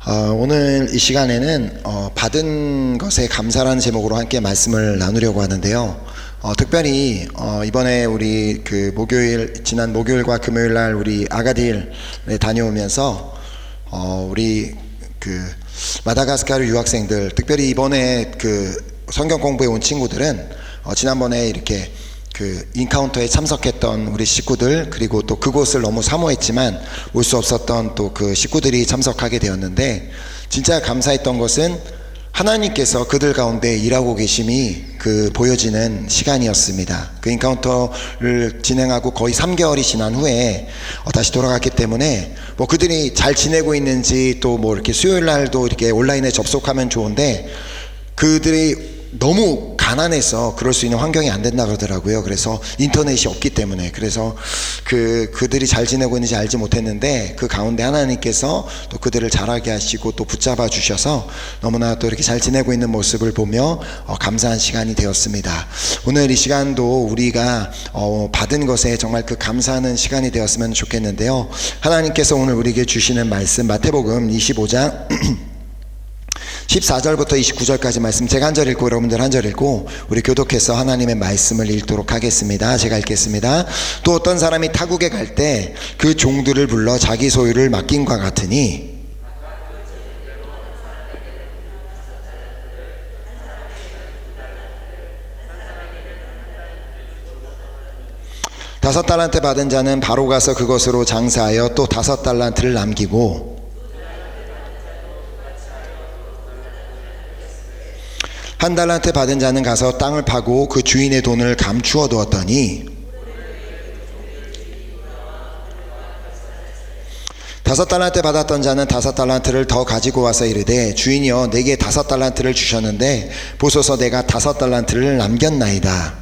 오늘 이 시간에는 받은 것에 감사라는 제목으로 함께 말씀을 나누려고 하는데요. 특별히 이번에 우리 지난 목요일과 금요일 날 우리 아가딜에 다녀오면서 우리 마다가스카르 유학생들, 특별히 이번에 성경 공부에 온 친구들은 지난번에 이렇게 인카운터에 참석했던 우리 식구들, 그리고 또 그곳을 너무 사모했지만 올 수 없었던 또 그 식구들이 참석하게 되었는데, 진짜 감사했던 것은 하나님께서 그들 가운데 일하고 계심이 보여지는 시간이었습니다. 그 인카운터를 진행하고 거의 3개월이 지난 후에 다시 돌아갔기 때문에 그들이 잘 지내고 있는지, 또 이렇게 수요일 날도 이렇게 온라인에 접속하면 좋은데, 그들이 너무 가난해서 그럴 수 있는 환경이 안 된다 그러더라고요. 그래서 인터넷이 없기 때문에. 그래서 그들이 잘 지내고 있는지 알지 못했는데, 그 가운데 하나님께서 또 그들을 자라게 하시고 또 붙잡아 주셔서 너무나 또 이렇게 잘 지내고 있는 모습을 보며 감사한 시간이 되었습니다. 오늘 이 시간도 우리가 받은 것에 정말 감사하는 시간이 되었으면 좋겠는데요. 하나님께서 오늘 우리에게 주시는 말씀, 마태복음 25장 14절부터 29절까지 말씀, 제가 한 절 읽고 여러분들 한 절 읽고 우리 교독해서 하나님의 말씀을 읽도록 하겠습니다. 제가 읽겠습니다. 또 어떤 사람이 타국에 갈 때 그 종들을 불러 자기 소유를 맡김과 같으니, 다섯 달란트 받은 자는 바로 가서 그것으로 장사하여 또 다섯 달란트를 남기고, 한 달란트 받은 자는 가서 땅을 파고 그 주인의 돈을 감추어 두었더니, 다섯 달란트 받았던 자는 다섯 달란트를 더 가지고 와서 이르되, 주인이여, 내게 다섯 달란트를 주셨는데 보소서 내가 다섯 달란트를 남겼나이다.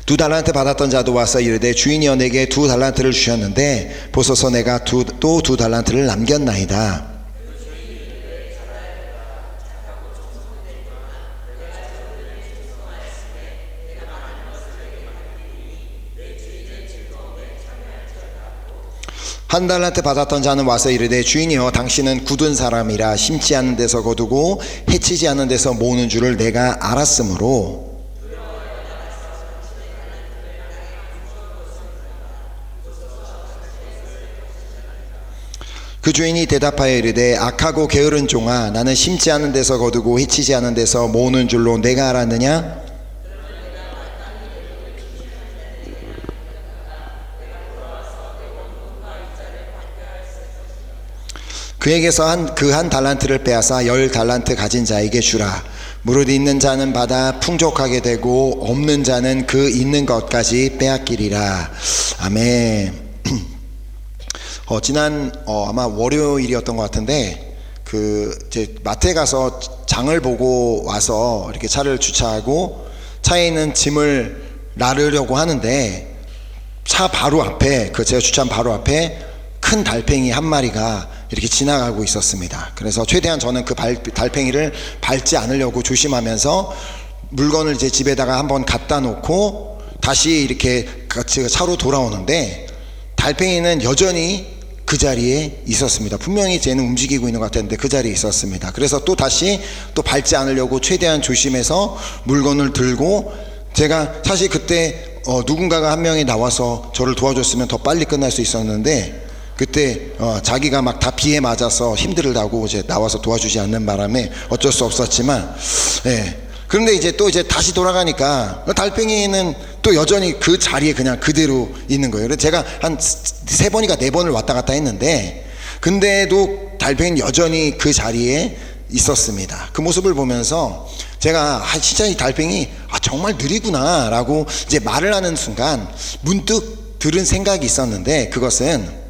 두 달란트 받았던 자도 와서 이르되, 주인이여, 내게 두 달란트를 주셨는데 보소서 내가 또 두 달란트를 남겼나이다. 한 달란트 받았던 자는 와서 이르되, 주인이여, 당신은 굳은 사람이라 심지 않는 데서 거두고 해치지 않는 데서 모으는 줄을 내가 알았으므로 그 주인이 대답하여 이르되, 악하고 게으른 종아, 나는 심지 않은 데서 거두고 해치지 않은 데서 모으는 줄로 내가 알았느냐? 그에게서 그 한 달란트를 빼앗아 10달란트 가진 자에게 주라. 무릇 있는 자는 받아 풍족하게 되고 없는 자는 그 있는 것까지 빼앗기리라. 아멘. 지난 아마 월요일이었던 것 같은데, 이제 마트에 가서 장을 보고 와서 이렇게 차를 주차하고 차에 있는 짐을 나르려고 하는데, 차 바로 앞에, 제가 주차한 바로 앞에 큰 달팽이 한 마리가 이렇게 지나가고 있었습니다. 그래서 최대한 저는 그 달팽이를 밟지 않으려고 조심하면서 물건을 제 집에다가 한번 갖다 놓고 다시 이렇게 같이 차로 돌아오는데, 달팽이는 여전히 그 자리에 있었습니다. 분명히 쟤는 움직이고 있는 것 같았는데 그 자리에 있었습니다. 그래서 또 다시 빨지 않으려고 최대한 조심해서 물건을 들고, 제가 사실 그때 누군가가 한 명이 나와서 저를 도와줬으면 더 빨리 끝날 수 있었는데, 그때 자기가 막 다 비에 맞아서 힘들다고 이제 나와서 도와주지 않는 바람에 어쩔 수 없었지만, 그런데 이제 다시 돌아가니까 달팽이는 또 여전히 그 자리에 그냥 그대로 있는 거예요. 그래서 제가 한 3번인가 4번을 왔다 갔다 했는데, 근데도 달팽이는 여전히 그 자리에 있었습니다. 그 모습을 보면서 제가 진짜 이 달팽이 정말 느리구나 라고 이제 말을 하는 순간 문득 들은 생각이 있었는데, 그것은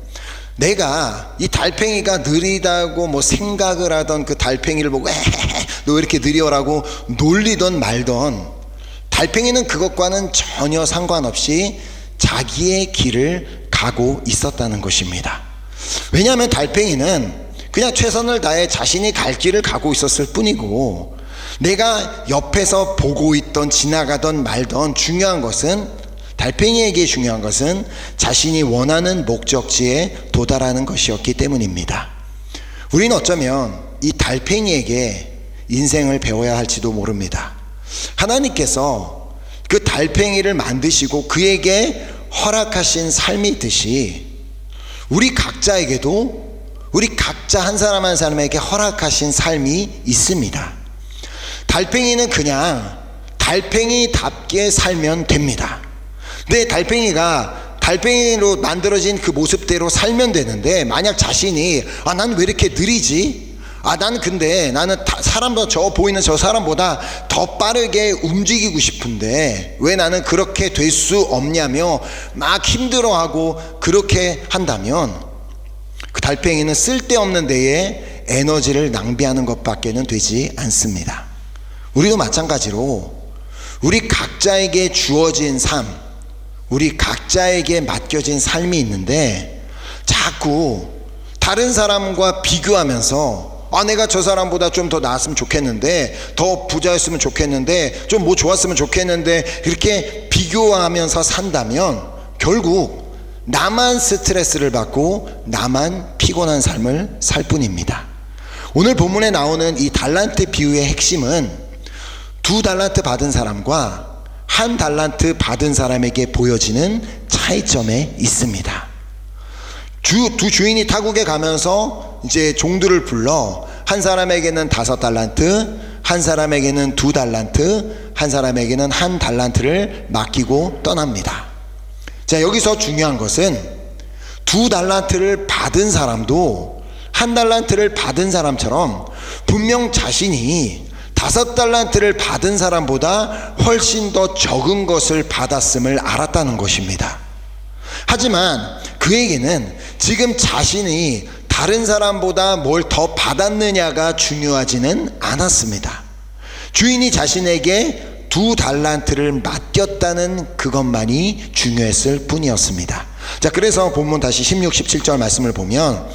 내가 이 달팽이가 느리다고 생각을 하던 그 달팽이를 보고 너 왜 이렇게 느려라고 놀리던 말던, 달팽이는 그것과는 전혀 상관없이 자기의 길을 가고 있었다는 것입니다. 왜냐하면 달팽이는 그냥 최선을 다해 자신이 갈 길을 가고 있었을 뿐이고, 내가 옆에서 보고 있던, 지나가던 말던, 달팽이에게 중요한 것은 자신이 원하는 목적지에 도달하는 것이었기 때문입니다. 우리는 어쩌면 이 달팽이에게 인생을 배워야 할지도 모릅니다. 하나님께서 그 달팽이를 만드시고 그에게 허락하신 삶이 있듯이 우리 각자에게도, 우리 각자 한 사람 한 사람에게 허락하신 삶이 있습니다. 달팽이는 그냥 달팽이답게 살면 됩니다. 근데 달팽이가 달팽이로 만들어진 그 모습대로 살면 되는데, 만약 자신이 나는 왜 이렇게 느리지? 나는 사람보다, 저 보이는 저 사람보다 더 빠르게 움직이고 싶은데 왜 나는 그렇게 될 수 없냐며 막 힘들어하고 그렇게 한다면 그 달팽이는 쓸데없는 데에 에너지를 낭비하는 것밖에는 되지 않습니다. 우리도 마찬가지로 우리 각자에게 주어진 삶, 우리 각자에게 맡겨진 삶이 있는데 자꾸 다른 사람과 비교하면서 내가 저 사람보다 좀 더 나았으면 좋겠는데, 더 부자였으면 좋겠는데, 좀 뭐 좋았으면 좋겠는데, 이렇게 비교하면서 산다면 결국 나만 스트레스를 받고 나만 피곤한 삶을 살 뿐입니다. 오늘 본문에 나오는 이 달란트 비유의 핵심은 2달란트 받은 사람과 1달란트 받은 사람에게 보여지는 차이점에 있습니다. 두 주인이 타국에 가면서 이제 종들을 불러 한 사람에게는 5달란트, 한 사람에게는 2달란트, 한 사람에게는 1달란트를 맡기고 떠납니다. 자, 여기서 중요한 것은 2달란트를 받은 사람도 1달란트를 받은 사람처럼 분명 자신이 5달란트를 받은 사람보다 훨씬 더 적은 것을 받았음을 알았다는 것입니다. 하지만 그에게는 지금 자신이 다른 사람보다 뭘 더 받았느냐가 중요하지는 않았습니다. 주인이 자신에게 2달란트를 맡겼다는 그것만이 중요했을 뿐이었습니다. 자, 그래서 본문 다시 16, 17절 말씀을 보면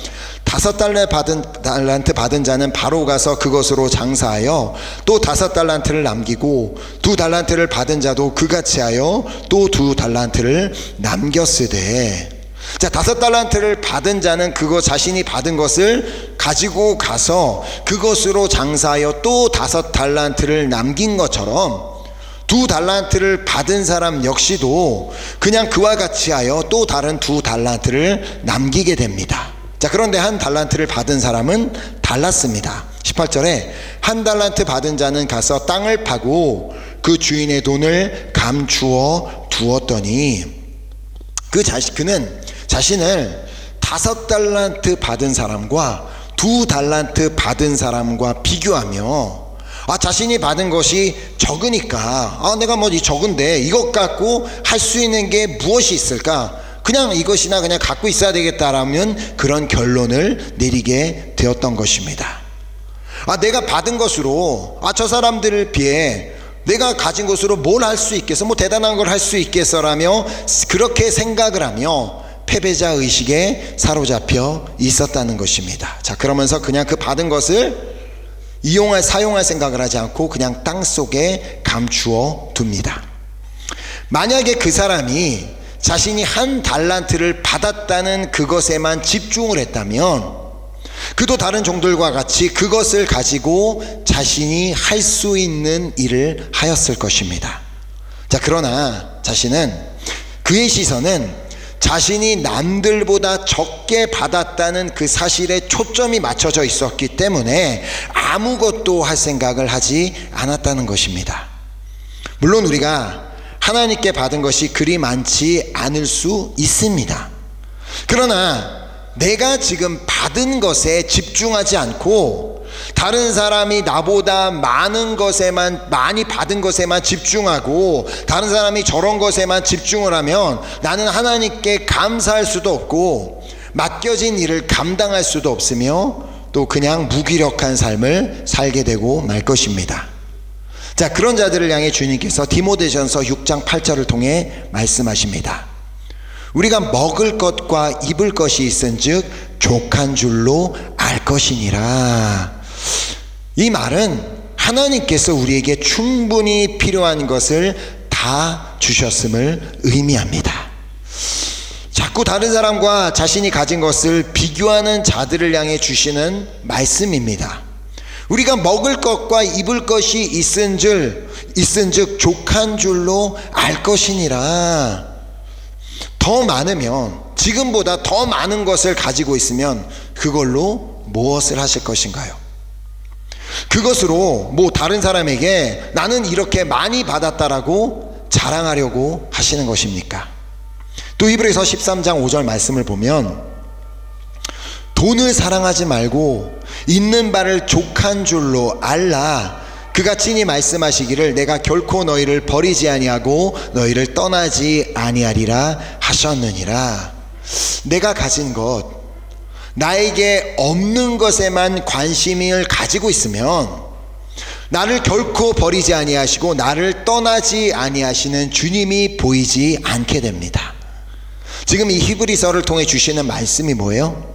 5달란트 받은 자는 바로 가서 그것으로 장사하여 또 5달란트를 남기고 2달란트를 받은 자도 그같이 하여 또 2달란트를 남겼으되. 자, 5달란트를 받은 자는 그거 자신이 받은 것을 가지고 가서 그것으로 장사하여 또 5달란트를 남긴 것처럼 2달란트를 받은 사람 역시도 그냥 그와 같이 하여 또 다른 2달란트를 남기게 됩니다. 자, 그런데 1달란트를 받은 사람은 달랐습니다. 18절에 1달란트 받은 자는 가서 땅을 파고 그 주인의 돈을 감추어 두었더니 그는 자신을 5달란트 받은 사람과 2달란트 받은 사람과 비교하며 자신이 받은 것이 적으니까 내가 뭐 적은데 이것 갖고 할 수 있는 게 무엇이 있을까? 그냥 이것이나 그냥 갖고 있어야 되겠다라면 그런 결론을 내리게 되었던 것입니다. 내가 받은 것으로 저 사람들을 비해 내가 가진 것으로 뭘 할 수 있겠어? 뭐 대단한 걸 할 수 있겠어라며 그렇게 생각을 하며 패배자 의식에 사로잡혀 있었다는 것입니다. 자, 그러면서 그냥 그 받은 것을 사용할 생각을 하지 않고 그냥 땅 속에 감추어 둡니다. 만약에 그 사람이 자신이 1달란트를 받았다는 그것에만 집중을 했다면 그도 다른 종들과 같이 그것을 가지고 자신이 할 수 있는 일을 하였을 것입니다. 자, 그러나 그의 시선은 자신이 남들보다 적게 받았다는 그 사실에 초점이 맞춰져 있었기 때문에 아무것도 할 생각을 하지 않았다는 것입니다. 물론 우리가 하나님께 받은 것이 그리 많지 않을 수 있습니다. 그러나 내가 지금 받은 것에 집중하지 않고 다른 사람이 나보다 많이 받은 것에만 집중하고 다른 사람이 저런 것에만 집중을 하면 나는 하나님께 감사할 수도 없고 맡겨진 일을 감당할 수도 없으며 또 그냥 무기력한 삶을 살게 되고 말 것입니다. 자, 그런 자들을 향해 주님께서 디모데전서 6장 8절을 통해 말씀하십니다. 우리가 먹을 것과 입을 것이 있은즉 족한 줄로 알 것이니라. 이 말은 하나님께서 우리에게 충분히 필요한 것을 다 주셨음을 의미합니다. 자꾸 다른 사람과 자신이 가진 것을 비교하는 자들을 향해 주시는 말씀입니다. 우리가 먹을 것과 입을 것이 있은즉 족한 줄로 알 것이니라. 더 많으면, 지금보다 더 많은 것을 가지고 있으면 그걸로 무엇을 하실 것인가요? 그것으로 다른 사람에게 나는 이렇게 많이 받았다라고 자랑하려고 하시는 것입니까? 또 히브리서 13장 5절 말씀을 보면 돈을 사랑하지 말고 있는 바를 족한 줄로 알라. 그가 친히 말씀하시기를 내가 결코 너희를 버리지 아니하고 너희를 떠나지 아니하리라 하셨느니라. 내가 가진 것, 나에게 없는 것에만 관심을 가지고 있으면 나를 결코 버리지 아니하시고 나를 떠나지 아니하시는 주님이 보이지 않게 됩니다. 지금 이 히브리서를 통해 주시는 말씀이 뭐예요?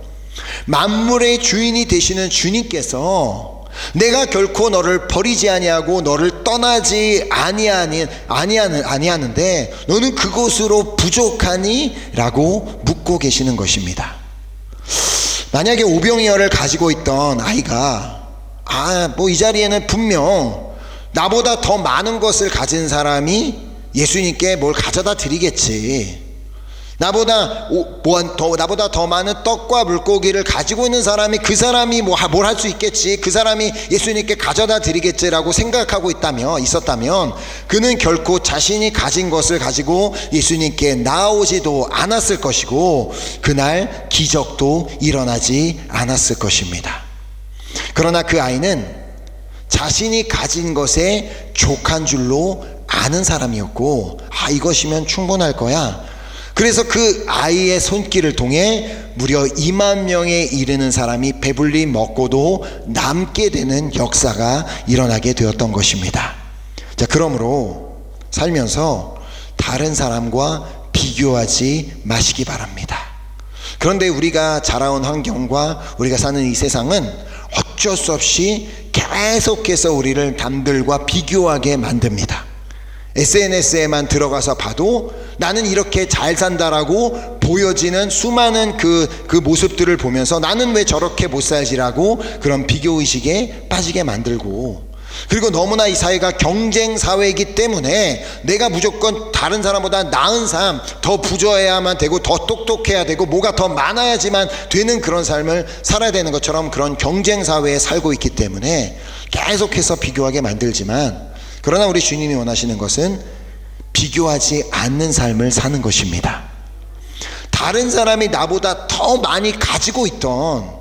만물의 주인이 되시는 주님께서 내가 결코 너를 버리지 아니하고 너를 떠나지 아니하는데 너는 그것으로 부족하니? 라고 묻고 계시는 것입니다. 만약에 오병이어를 가지고 있던 아이가 이 자리에는 분명 나보다 더 많은 것을 가진 사람이 예수님께 뭘 가져다 드리겠지, 나보다 더 많은 떡과 물고기를 가지고 있는 사람이 그 사람이 뭘 할 수 있겠지, 그 사람이 예수님께 가져다 드리겠지라고 생각하고 있었다면 그는 결코 자신이 가진 것을 가지고 예수님께 나아오지도 않았을 것이고 그날 기적도 일어나지 않았을 것입니다. 그러나 그 아이는 자신이 가진 것에 족한 줄로 아는 사람이었고 이것이면 충분할 거야. 그래서 그 아이의 손길을 통해 무려 2만 명에 이르는 사람이 배불리 먹고도 남게 되는 역사가 일어나게 되었던 것입니다. 자, 그러므로 살면서 다른 사람과 비교하지 마시기 바랍니다. 그런데 우리가 자라온 환경과 우리가 사는 이 세상은 어쩔 수 없이 계속해서 우리를 남들과 비교하게 만듭니다. SNS에만 들어가서 봐도 나는 이렇게 잘 산다라고 보여지는 수많은 그 모습들을 보면서 나는 왜 저렇게 못 살지라고 그런 비교의식에 빠지게 만들고, 그리고 너무나 이 사회가 경쟁 사회이기 때문에 내가 무조건 다른 사람보다 나은 삶, 더 부자여야만 되고 더 똑똑해야 되고 뭐가 더 많아야지만 되는 그런 삶을 살아야 되는 것처럼 그런 경쟁 사회에 살고 있기 때문에 계속해서 비교하게 만들지만, 그러나 우리 주님이 원하시는 것은 비교하지 않는 삶을 사는 것입니다. 다른 사람이 나보다 더 많이 가지고 있던,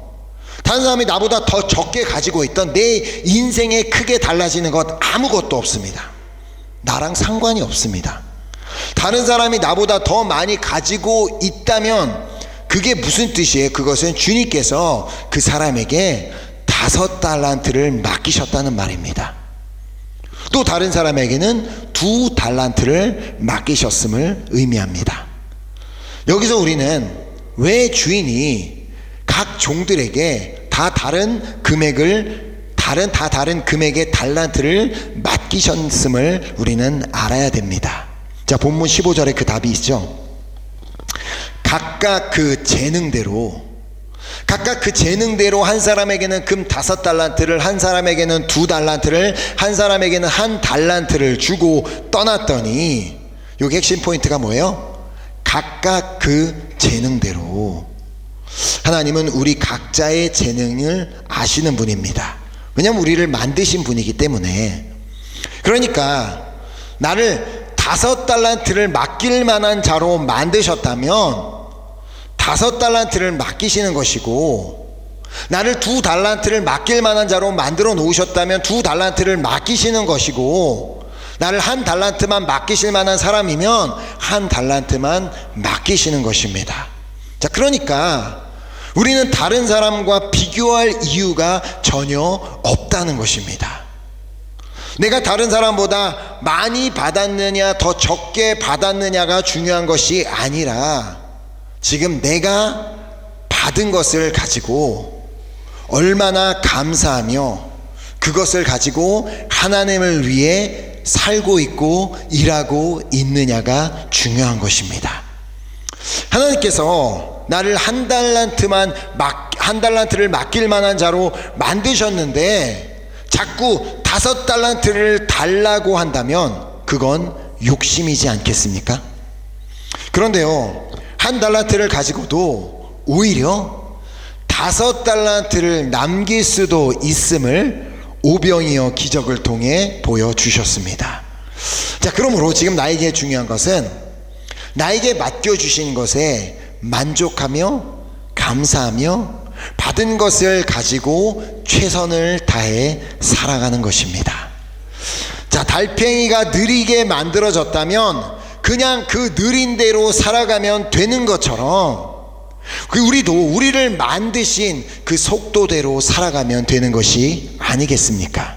다른 사람이 나보다 더 적게 가지고 있던 내 인생에 크게 달라지는 것 아무것도 없습니다. 나랑 상관이 없습니다. 다른 사람이 나보다 더 많이 가지고 있다면 그게 무슨 뜻이에요? 그것은 주님께서 그 사람에게 5달란트를 맡기셨다는 말입니다. 또 다른 사람에게는 2달란트를 맡기셨음을 의미합니다. 여기서 우리는 왜 주인이 각 종들에게 다른 금액의 달란트를 맡기셨음을 우리는 알아야 됩니다. 자, 본문 15절에 그 답이 있죠. 각각 그 재능대로 한 사람에게는 금 5달란트를, 한 사람에게는 2달란트를, 한 사람에게는 1달란트를 주고 떠났더니, 여기 핵심 포인트가 뭐예요? 각각 그 재능대로. 하나님은 우리 각자의 재능을 아시는 분입니다. 왜냐하면 우리를 만드신 분이기 때문에. 그러니까 나를 5달란트를 맡길 만한 자로 만드셨다면 5달란트를 맡기시는 것이고, 나를 2달란트를 맡길 만한 자로 만들어 놓으셨다면 2달란트를 맡기시는 것이고, 나를 1달란트만 맡기실 만한 사람이면 1달란트만 맡기시는 것입니다. 자, 그러니까 우리는 다른 사람과 비교할 이유가 전혀 없다는 것입니다. 내가 다른 사람보다 많이 받았느냐 더 적게 받았느냐가 중요한 것이 아니라 지금 내가 받은 것을 가지고 얼마나 감사하며 그것을 가지고 하나님을 위해 살고 있고 일하고 있느냐가 중요한 것입니다. 하나님께서 나를 한 달란트를 맡길 만한 자로 만드셨는데 자꾸 5달란트를 달라고 한다면 그건 욕심이지 않겠습니까? 그런데요, 1달란트를 가지고도 오히려 5달란트를 남길 수도 있음을 오병이어 기적을 통해 보여주셨습니다. 자, 그러므로 지금 나에게 중요한 것은 나에게 맡겨주신 것에 만족하며 감사하며 받은 것을 가지고 최선을 다해 살아가는 것입니다. 자, 달팽이가 느리게 만들어졌다면 그냥 그 느린 대로 살아가면 되는 것처럼 우리도 우리를 만드신 그 속도대로 살아가면 되는 것이 아니겠습니까?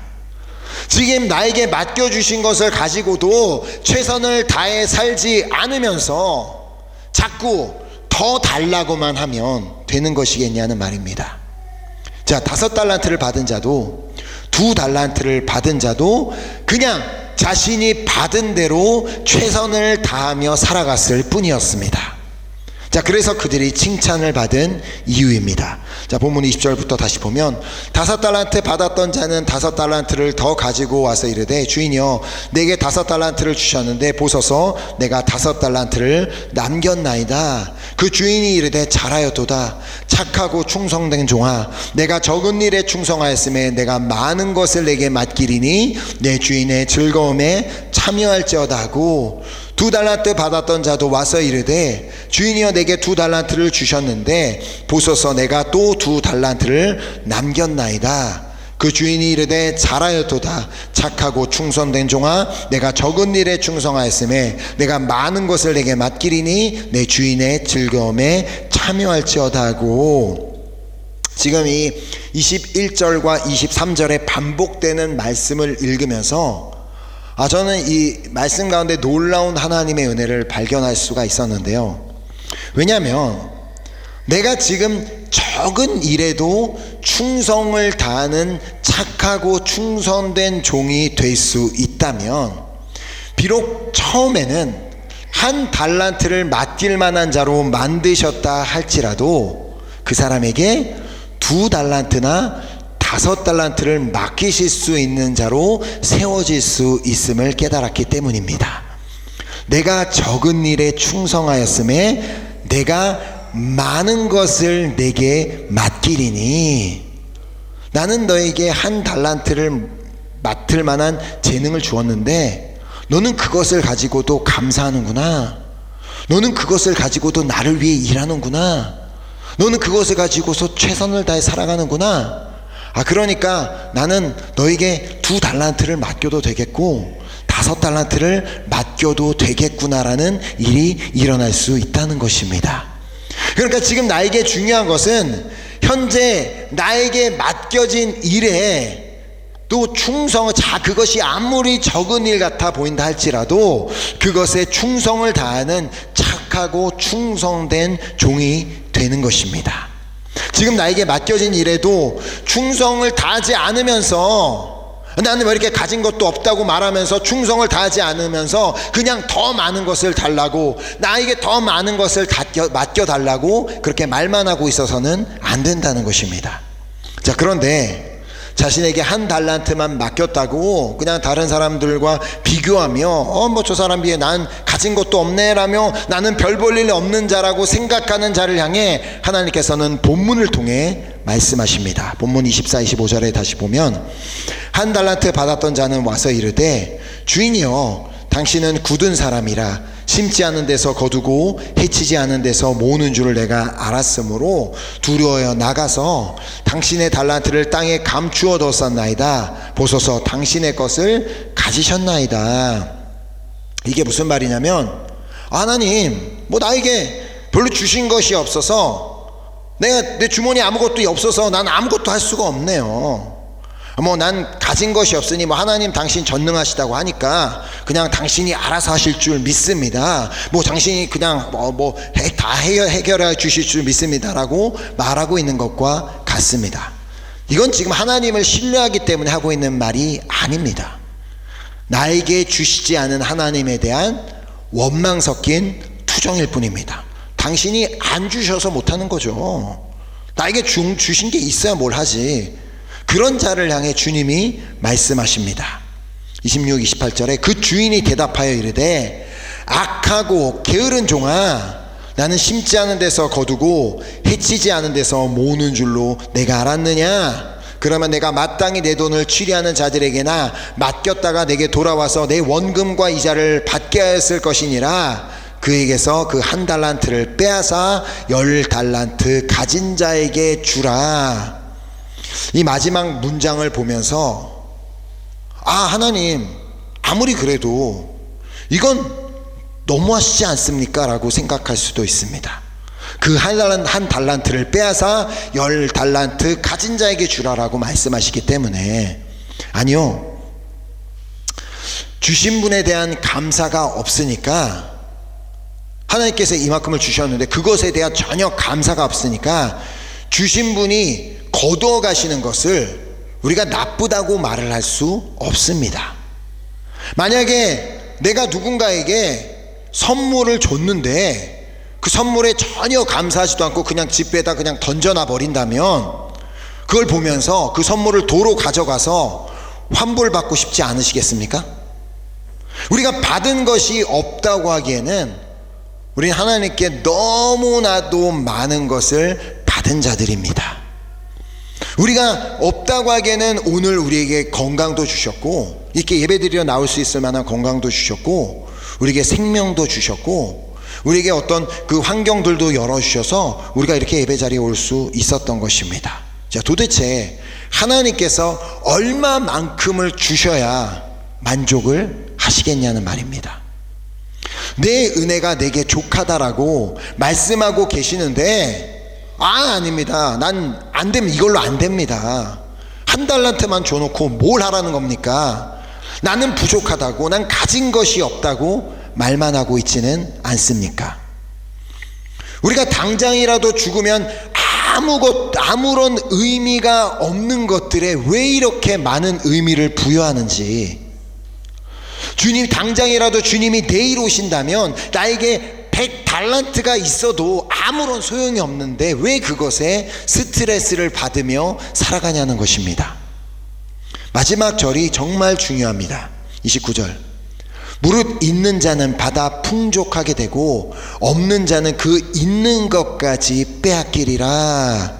지금 나에게 맡겨주신 것을 가지고도 최선을 다해 살지 않으면서 자꾸 더 달라고만 하면 되는 것이겠냐는 말입니다. 자, 5달란트를 받은 자도 2달란트를 받은 자도 그냥 자신이 받은 대로 최선을 다하며 살아갔을 뿐이었습니다. 자, 그래서 그들이 칭찬을 받은 이유입니다. 자, 본문 20절부터 다시 보면 5달란트 받았던 자는 5달란트를 더 가지고 와서 이르되 주인이여 내게 5달란트를 주셨는데 보소서 내가 5달란트를 남겼나이다. 그 주인이 이르되 잘하였도다. 착하고 충성된 종아 내가 적은 일에 충성하였음에 내가 많은 것을 내게 맡기리니 내 주인의 즐거움에 참여할지어다 하고 2달란트 받았던 자도 와서 이르되 주인이여 내게 2달란트를 주셨는데 보소서 내가 또 2달란트를 남겼나이다. 그 주인이 이르되 잘하였도다. 착하고 충성된 종아 내가 적은 일에 충성하였음에 내가 많은 것을 내게 맡기리니 내 주인의 즐거움에 참여할지어다 하고, 지금 이 21절과 23절에 반복되는 말씀을 읽으면서 저는 이 말씀 가운데 놀라운 하나님의 은혜를 발견할 수가 있었는데요. 왜냐하면 내가 지금 적은 일에도 충성을 다하는 착하고 충성된 종이 될 수 있다면 비록 처음에는 1달란트를 맡길 만한 자로 만드셨다 할지라도 그 사람에게 2달란트나 5달란트를 맡기실 수 있는 자로 세워질 수 있음을 깨달았기 때문입니다. 내가 적은 일에 충성하였음에 내가 많은 것을 내게 맡기리니, 나는 너에게 1달란트를 맡을 만한 재능을 주었는데 너는 그것을 가지고도 감사하는구나. 너는 그것을 가지고도 나를 위해 일하는구나. 너는 그것을 가지고서 최선을 다해 살아가는구나. 그러니까 나는 너에게 2달란트를 맡겨도 되겠고 5달란트를 맡겨도 되겠구나라는 일이 일어날 수 있다는 것입니다. 그러니까 지금 나에게 중요한 것은 현재 나에게 맡겨진 일에 또 그것이 아무리 적은 일 같아 보인다 할지라도 그것에 충성을 다하는 착하고 충성된 종이 되는 것입니다. 지금 나에게 맡겨진 일에도 충성을 다하지 않으면서 나는 왜 이렇게 가진 것도 없다고 말하면서 충성을 다하지 않으면서 그냥 더 많은 것을 달라고, 나에게 더 많은 것을 맡겨달라고 그렇게 말만 하고 있어서는 안 된다는 것입니다. 자, 그런데 자신에게 1달란트만 맡겼다고 그냥 다른 사람들과 비교하며 저 사람 비해 난 가진 것도 없네 라며 나는 별 볼 일 없는 자라고 생각하는 자를 향해 하나님께서는 본문을 통해 말씀하십니다. 본문 24, 25절에 다시 보면 1달란트 받았던 자는 와서 이르되 주인이여 당신은 굳은 사람이라 심지 않은 데서 거두고 해치지 않은 데서 모으는 줄을 내가 알았으므로 두려워하여 나가서 당신의 달란트를 땅에 감추어 뒀었나이다. 보소서 당신의 것을 가지셨나이다. 이게 무슨 말이냐면 하나님 나에게 별로 주신 것이 없어서 내 주머니에 아무것도 없어서 난 아무것도 할 수가 없네요. 난 가진 것이 없으니 하나님 당신 전능하시다고 하니까 그냥 당신이 알아서 하실 줄 믿습니다. 당신이 그냥 다 해결해 주실 줄 믿습니다라고 말하고 있는 것과 같습니다. 이건 지금 하나님을 신뢰하기 때문에 하고 있는 말이 아닙니다. 나에게 주시지 않은 하나님에 대한 원망 섞인 투정일 뿐입니다. 당신이 안 주셔서 못하는 거죠. 나에게 주신 게 있어야 뭘 하지. 그런 자를 향해 주님이 말씀하십니다. 26, 28절에 그 주인이 대답하여 이르되 악하고 게으른 종아, 나는 심지 않은 데서 거두고 해치지 않은 데서 모으는 줄로 내가 알았느냐? 그러면 내가 마땅히 내 돈을 취리하는 자들에게나 맡겼다가 내게 돌아와서 내 원금과 이자를 받게 하였을 것이니라. 그에게서 그 1달란트를 빼앗아 10달란트 가진 자에게 주라. 이 마지막 문장을 보면서 하나님, 아무리 그래도 이건 너무하시지 않습니까? 라고 생각할 수도 있습니다. 그 1달란트를 빼앗아 10달란트 가진 자에게 주라라고 말씀하시기 때문에, 아니요, 주신 분에 대한 감사가 없으니까, 하나님께서 이만큼을 주셨는데 그것에 대한 전혀 감사가 없으니까 주신 분이 거두어 가시는 것을 우리가 나쁘다고 말을 할 수 없습니다. 만약에 내가 누군가에게 선물을 줬는데 그 선물에 전혀 감사하지도 않고 그냥 집에다 그냥 던져놔 버린다면, 그걸 보면서 그 선물을 도로 가져가서 환불받고 싶지 않으시겠습니까? 우리가 받은 것이 없다고 하기에는 우리는 하나님께 너무나도 많은 것을 받은 자들입니다. 우리가 없다고 하기에는 오늘 우리에게 건강도 주셨고, 이렇게 예배드리러 나올 수 있을 만한 건강도 주셨고, 우리에게 생명도 주셨고, 우리에게 어떤 그 환경들도 열어주셔서 우리가 이렇게 예배 자리에 올 수 있었던 것입니다. 자, 도대체 하나님께서 얼마만큼을 주셔야 만족을 하시겠냐는 말입니다. 내 은혜가 내게 족하다라고 말씀하고 계시는데, 아닙니다. 난 안 되면 이걸로 안 됩니다. 1달란트만 줘놓고 뭘 하라는 겁니까? 나는 부족하다고, 난 가진 것이 없다고 말만 하고 있지는 않습니까? 우리가 당장이라도 죽으면 아무런 의미가 없는 것들에 왜 이렇게 많은 의미를 부여하는지, 주님, 당장이라도 주님이 내일 오신다면 나에게 100달란트가 있어도 아무런 소용이 없는데 왜 그것에 스트레스를 받으며 살아가냐는 것입니다. 마지막 절이 정말 중요합니다. 29절, 무릇 있는 자는 받아 풍족하게 되고 없는 자는 그 있는 것까지 빼앗기리라.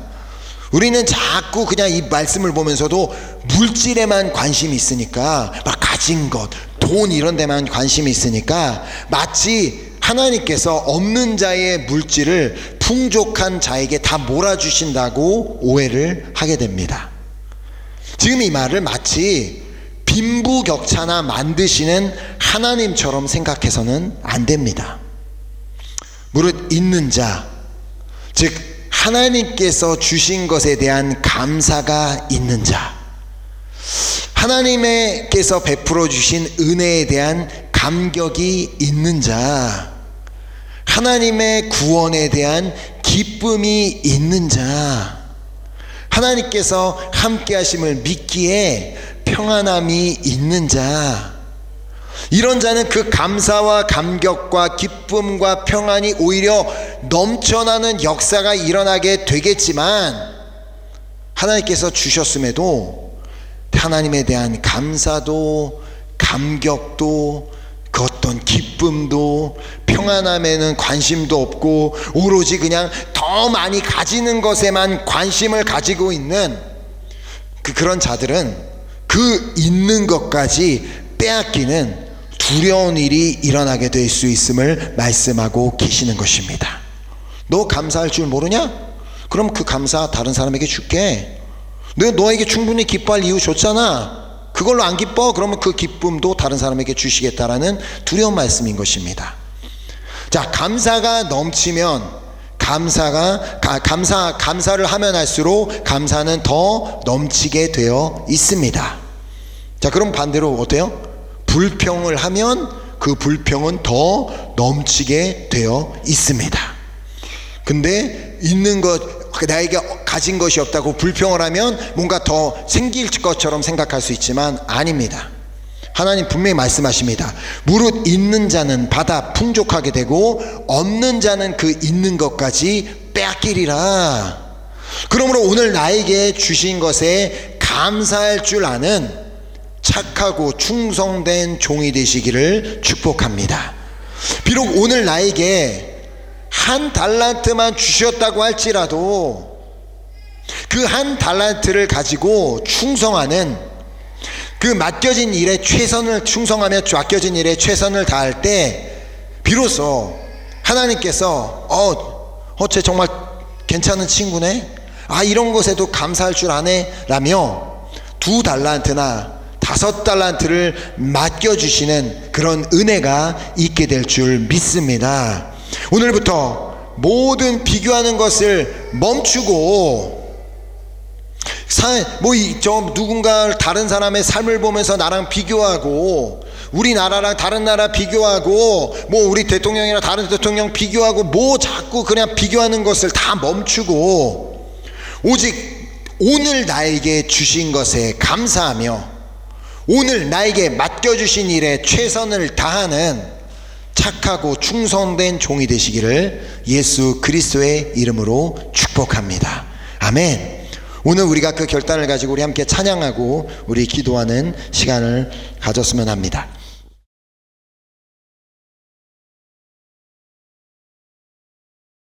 우리는 자꾸 그냥 이 말씀을 보면서도 물질에만 관심이 있으니까, 막 가진 것, 돈 이런 데만 관심이 있으니까 마치 하나님께서 없는 자의 물질을 풍족한 자에게 다 몰아주신다고 오해를 하게 됩니다. 지금 이 말을 마치 빈부격차나 만드시는 하나님처럼 생각해서는 안 됩니다. 무릇 있는 자, 즉 하나님께서 주신 것에 대한 감사가 있는 자, 하나님께서 베풀어 주신 은혜에 대한 감격이 있는 자, 하나님의 구원에 대한 기쁨이 있는 자, 하나님께서 함께 하심을 믿기에 평안함이 있는 자, 이런 자는 그 감사와 감격과 기쁨과 평안이 오히려 넘쳐나는 역사가 일어나게 되겠지만, 하나님께서 주셨음에도 하나님에 대한 감사도 감격도 그 어떤 기쁨도 평안함에는 관심도 없고 오로지 그냥 더 많이 가지는 것에만 관심을 가지고 있는 그런 자들은 그 있는 것까지 빼앗기는 두려운 일이 일어나게 될 수 있음을 말씀하고 계시는 것입니다. 너 감사할 줄 모르냐? 그럼 그 감사 다른 사람에게 줄게. 너에게 충분히 기뻐할 이유 줬잖아. 그걸로 안 기뻐? 그러면 그 기쁨도 다른 사람에게 주시겠다라는 두려운 말씀인 것입니다. 자, 감사가 넘치면 감사를 하면 할수록 감사는 더 넘치게 되어 있습니다. 자, 그럼 반대로 어때요? 불평을 하면 그 불평은 더 넘치게 되어 있습니다. 근데 있는 것, 나에게 가진 것이 없다고 불평을 하면 뭔가 더 생길 것처럼 생각할 수 있지만 아닙니다. 하나님 분명히 말씀하십니다. 무릇 있는 자는 받아 풍족하게 되고 없는 자는 그 있는 것까지 빼앗기리라. 그러므로 오늘 나에게 주신 것에 감사할 줄 아는 착하고 충성된 종이 되시기를 축복합니다. 비록 오늘 나에게 한 달란트만 주셨다고 할지라도 그 한 달란트를 가지고 충성하는, 그 맡겨진 일에 최선을 충성하며 맡겨진 일에 최선을 다할 때 비로소 하나님께서 쟤 정말 괜찮은 친구네, 이런 것에도 감사할 줄 아네 라며 2달란트나 5달란트를 맡겨주시는 그런 은혜가 있게 될 줄 믿습니다. 오늘부터 모든 비교하는 것을 멈추고 누군가 다른 사람의 삶을 보면서 나랑 비교하고, 우리나라랑 다른 나라 비교하고, 우리 대통령이랑 다른 대통령 비교하고, 자꾸 그냥 비교하는 것을 다 멈추고 오직 오늘 나에게 주신 것에 감사하며 오늘 나에게 맡겨주신 일에 최선을 다하는 착하고 충성된 종이 되시기를 예수 그리스도의 이름으로 축복합니다. 아멘. 오늘 우리가 그 결단을 가지고 우리 함께 찬양하고 우리 기도하는 시간을 가졌으면 합니다.